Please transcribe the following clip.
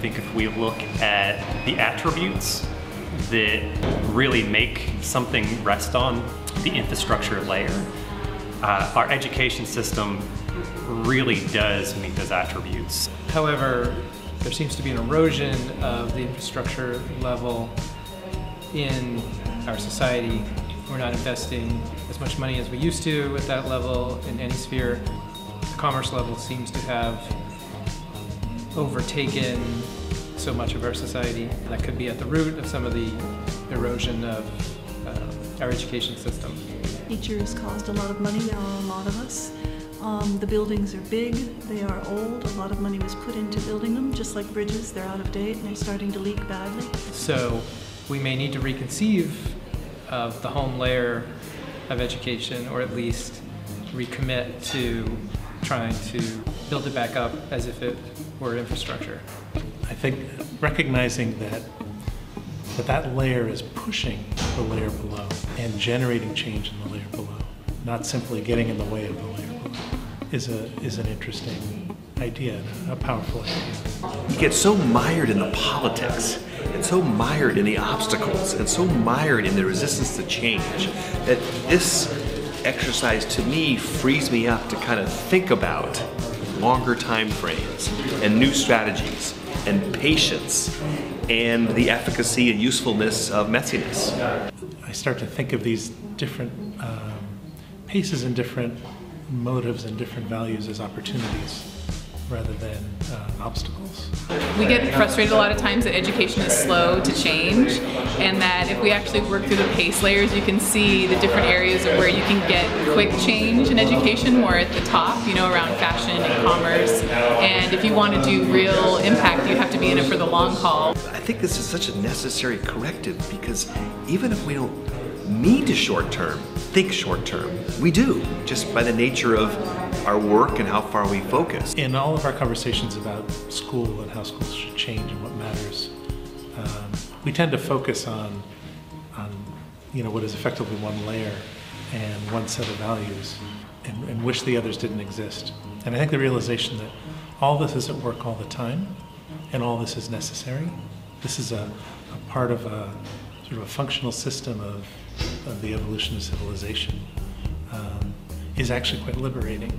think if we look at the attributes that really make something rest on the infrastructure layer, our education system really does meet those attributes. However, there seems to be an erosion of the infrastructure level in our society. We're not investing as much money as we used to at that level in any sphere. The commerce level seems to have overtaken so much of our society. That could be at the root of some of the erosion of our education system. Teachers cost a lot of money. There are a lot of us. The buildings are big, they are old, a lot of money was put into building them, just like bridges, they're out of date and they're starting to leak badly. So we may need to reconceive of the home layer of education, or at least recommit to trying to build it back up as if it were infrastructure. I think recognizing that that layer is pushing the layer below and generating change in the layer below, not simply getting in the way of the layer below, is an interesting idea, a powerful idea. You get so mired in the politics, and so mired in the obstacles, and so mired in the resistance to change, that this exercise to me frees me up to kind of think about longer time frames and new strategies and patience and the efficacy and usefulness of messiness. I start to think of these different paces and different motives and different values as opportunities rather than obstacles. We get frustrated a lot of times that education is slow to change, and that if we actually work through the PACE layers, you can see the different areas of where you can get quick change in education, more at the top, you know, around fashion and commerce. And if you want to do real impact, you have to be in it for the long haul. I think this is such a necessary corrective, because even if we don't mean to short-term, think short-term, we do, just by the nature of our work and how far we focus. In all of our conversations about school and how schools should change and what matters, we tend to focus on what is effectively one layer and one set of values, and wish the others didn't exist. And I think the realization that all this is at work all the time, and all this is necessary. This is a part of a sort of a functional system of the evolution of civilization, is actually quite liberating.